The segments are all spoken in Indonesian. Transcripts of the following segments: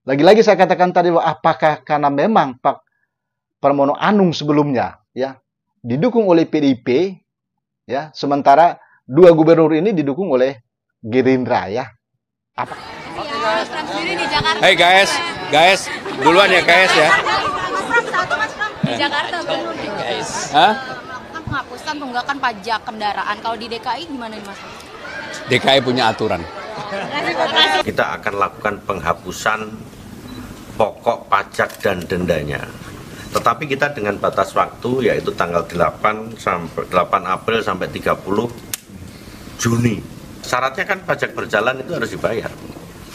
Lagi-lagi saya katakan tadi, apakah karena memang Pak Pramono Anung sebelumnya ya didukung oleh PDIP ya, sementara dua gubernur ini didukung oleh Gerindra ya. Apa? Hey guys, duluan ya guys ya. Di Jakarta Guys. Hah? kan penghapusan tunggakan pajak kendaraan. Kalau di DKI gimana nih Mas? DKI punya aturan. Kita akan lakukan penghapusan pokok pajak dan dendanya. Tetapi kita dengan batas waktu yaitu tanggal 8 April sampai 30 Juni. Syaratnya kan pajak berjalan itu harus dibayar.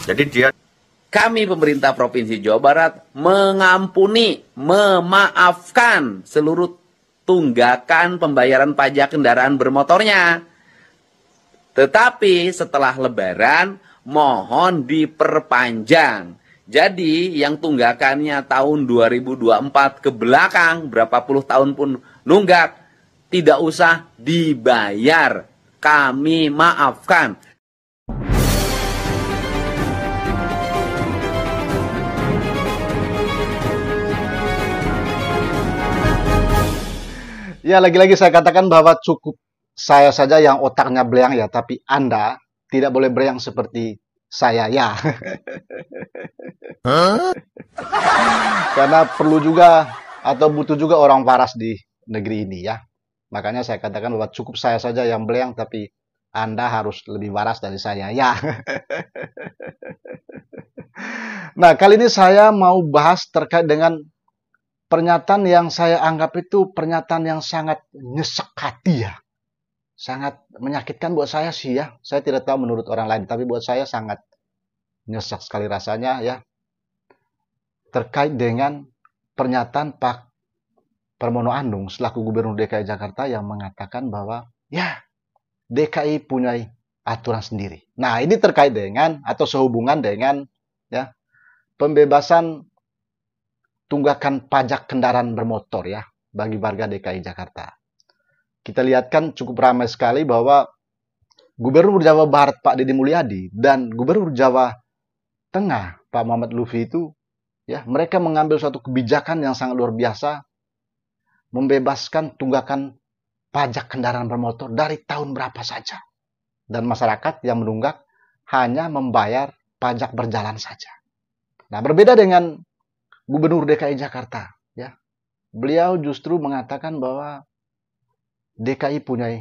Jadi dia Kami pemerintah Provinsi Jawa Barat mengampuni, memaafkan seluruh tunggakan pembayaran pajak kendaraan bermotornya. Tetapi setelah Lebaran mohon diperpanjang. Jadi yang tunggakannya tahun 2024 ke belakang, berapa puluh tahun pun nunggak, tidak usah dibayar. Kami maafkan. Ya, lagi-lagi saya katakan bahwa cukup saya saja yang otaknya belayang ya, tapi Anda tidak boleh belayang seperti saya ya. Karena perlu juga atau butuh juga orang waras di negeri ini ya. Makanya saya katakan bahwa cukup saya saja yang belayang, tapi Anda harus lebih waras dari saya ya. Nah, kali ini saya mau bahas terkait dengan pernyataan yang saya anggap itu pernyataan yang sangat nyesek hati ya. Sangat menyakitkan buat saya sih ya. Saya tidak tahu menurut orang lain, tapi buat saya sangat nyesek sekali rasanya ya. Terkait dengan pernyataan Pak Pramono Anung selaku Gubernur DKI Jakarta yang mengatakan bahwa ya DKI punya aturan sendiri. Nah, ini terkait dengan atau sehubungan dengan ya pembebasan tunggakan pajak kendaraan bermotor ya bagi warga DKI Jakarta. Kita lihat kan cukup ramai sekali bahwa Gubernur Jawa Barat Pak Deddy Mulyadi dan Gubernur Jawa Tengah Pak Muhammad Lutfi itu ya mereka mengambil suatu kebijakan yang sangat luar biasa, membebaskan tunggakan pajak kendaraan bermotor dari tahun berapa saja. Dan masyarakat yang menunggak hanya membayar pajak berjalan saja. Nah, berbeda dengan Gubernur DKI Jakarta, ya, beliau justru mengatakan bahwa DKI punya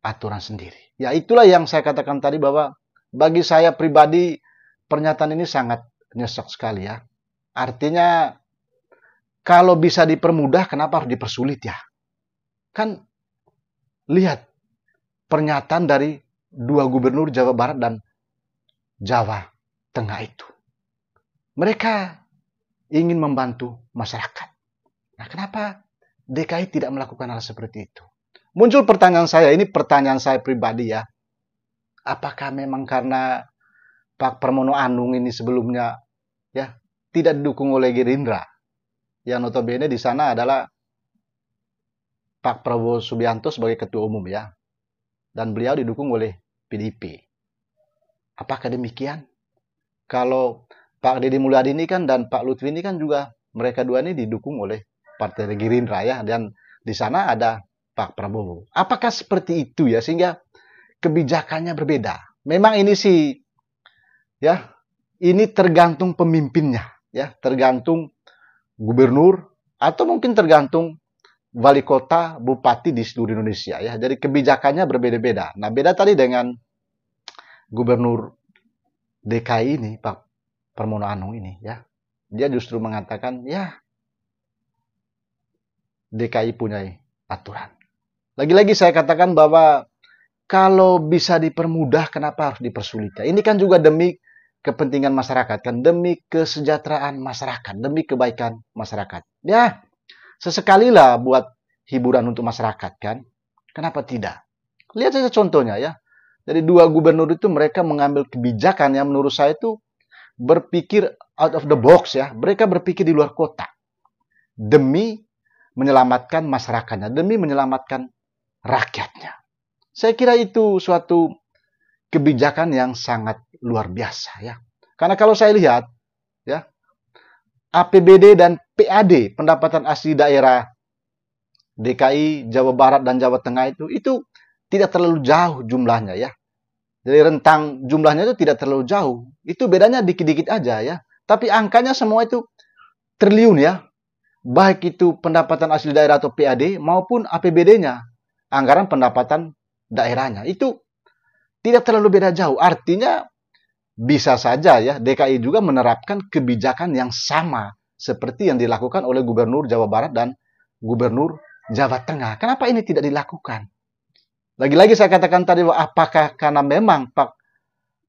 aturan sendiri. Ya, itulah yang saya katakan tadi bahwa bagi saya pribadi pernyataan ini sangat nyesek sekali ya. Artinya kalau bisa dipermudah, kenapa harus dipersulit ya? Kan lihat pernyataan dari dua gubernur Jawa Barat dan Jawa Tengah itu. Mereka ingin membantu masyarakat. Nah, kenapa DKI tidak melakukan hal seperti itu? Muncul pertanyaan saya, ini pertanyaan saya pribadi ya. Apakah memang karena Pak Pramono Anung ini sebelumnya ya tidak didukung oleh Gerindra? Yang notabene di sana adalah Pak Prabowo Subianto sebagai ketua umum ya. Dan beliau didukung oleh PDIP. Apakah demikian? Kalau Pak Deddy Mulyadi ini kan dan Pak Lutfi ini kan juga mereka dua ini didukung oleh Partai Gerindra ya, dan di sana ada Pak Prabowo. Apakah seperti itu ya sehingga kebijakannya berbeda? Memang ini sih ya, ini tergantung pemimpinnya ya, tergantung gubernur atau mungkin tergantung wali kota, bupati di seluruh Indonesia ya. Jadi kebijakannya berbeda-beda. Nah, beda tadi dengan Gubernur DKI ini Pak Pramono Anung ini ya, dia justru mengatakan ya DKI punya aturan. Lagi-lagi saya katakan bahwa kalau bisa dipermudah, kenapa harus dipersulit? Ini kan juga demi kepentingan masyarakat, kan demi kesejahteraan masyarakat, demi kebaikan masyarakat. Ya, sesekalilah buat hiburan untuk masyarakat kan. Kenapa tidak? Lihat saja contohnya ya. Jadi dua gubernur itu mereka mengambil kebijakan yang menurut saya itu berpikir out of the box ya. Mereka berpikir di luar kotak. Demi menyelamatkan masyarakatnya, demi menyelamatkan rakyatnya. Saya kira itu suatu kebijakan yang sangat luar biasa ya. Karena kalau saya lihat ya, APBD dan PAD, pendapatan asli daerah DKI, Jawa Barat, dan Jawa Tengah itu tidak terlalu jauh jumlahnya ya. Jadi rentang jumlahnya itu tidak terlalu jauh. Itu bedanya dikit-dikit aja ya. Tapi angkanya semua itu triliun ya. Baik itu pendapatan asli daerah atau PAD maupun APBD-nya. Anggaran pendapatan daerahnya. Itu tidak terlalu beda jauh. Artinya bisa saja ya DKI juga menerapkan kebijakan yang sama seperti yang dilakukan oleh Gubernur Jawa Barat dan Gubernur Jawa Tengah. Kenapa ini tidak dilakukan? Lagi-lagi saya katakan tadi, apakah karena memang Pak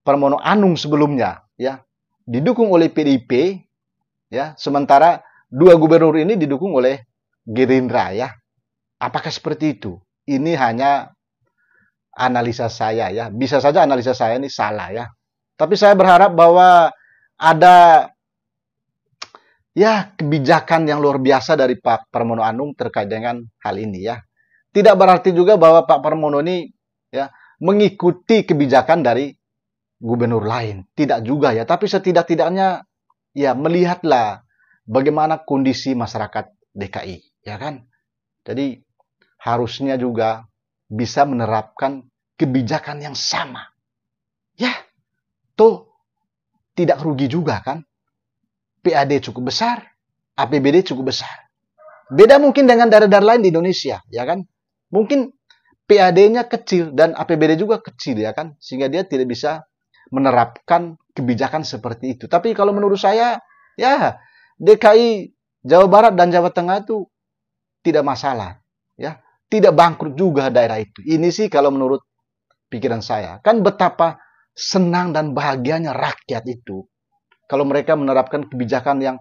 Pramono Anung sebelumnya ya didukung oleh PDIP ya, sementara dua gubernur ini didukung oleh Gerindra ya. Apakah seperti itu? Ini hanya analisa saya ya. Bisa saja analisa saya ini salah ya. Tapi saya berharap bahwa ada ya kebijakan yang luar biasa dari Pak Pramono Anung terkait dengan hal ini ya. Tidak berarti juga bahwa Pak Pramono ini ya mengikuti kebijakan dari gubernur lain. Tidak juga ya. Tapi setidak-tidaknya ya melihatlah bagaimana kondisi masyarakat DKI. Ya kan? Jadi harusnya juga bisa menerapkan kebijakan yang sama. Ya, toh tidak rugi juga kan? PAD cukup besar, APBD cukup besar. Beda mungkin dengan daerah-daerah lain di Indonesia, ya kan? Mungkin PAD-nya kecil dan APBD juga kecil ya kan, sehingga dia tidak bisa menerapkan kebijakan seperti itu. Tapi kalau menurut saya, ya DKI, Jawa Barat dan Jawa Tengah itu tidak masalah, ya, tidak bangkrut juga daerah itu. Ini sih kalau menurut pikiran saya, kan betapa senang dan bahagianya rakyat itu kalau mereka menerapkan kebijakan yang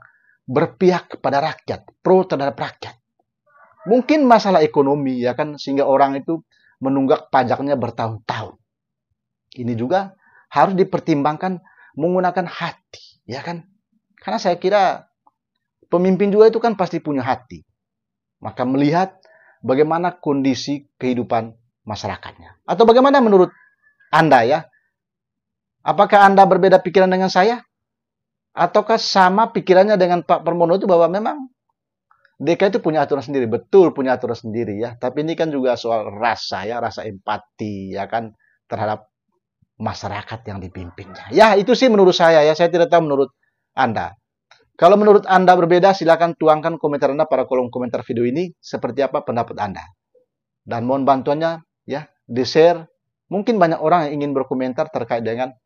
berpihak kepada rakyat, pro terhadap rakyat. Mungkin masalah ekonomi ya kan, sehingga orang itu menunggak pajaknya bertahun-tahun. Ini juga harus dipertimbangkan menggunakan hati, ya kan? Karena saya kira pemimpin juga itu kan pasti punya hati. Maka melihat bagaimana kondisi kehidupan masyarakatnya. Atau bagaimana menurut Anda ya? Apakah Anda berbeda pikiran dengan saya? Ataukah sama pikirannya dengan Pak Pramono itu bahwa memang DKI itu punya aturan sendiri, betul punya aturan sendiri ya. Tapi ini kan juga soal rasa ya, rasa empati ya kan terhadap masyarakat yang dipimpinnya. Ya itu sih menurut saya ya. Saya tidak tahu menurut Anda. Kalau menurut Anda berbeda, silakan tuangkan komentar Anda pada kolom komentar video ini. Seperti apa pendapat Anda? Dan mohon bantuannya ya, di-share. Mungkin banyak orang yang ingin berkomentar terkait dengan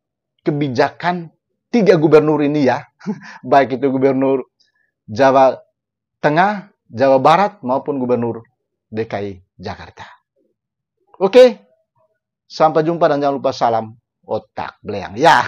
kebijakan 3 gubernur ini ya. Baik itu gubernur Jawa Tengah, Jawa Barat, maupun gubernur DKI Jakarta. Oke, sampai jumpa dan jangan lupa salam otak beleang. Ya.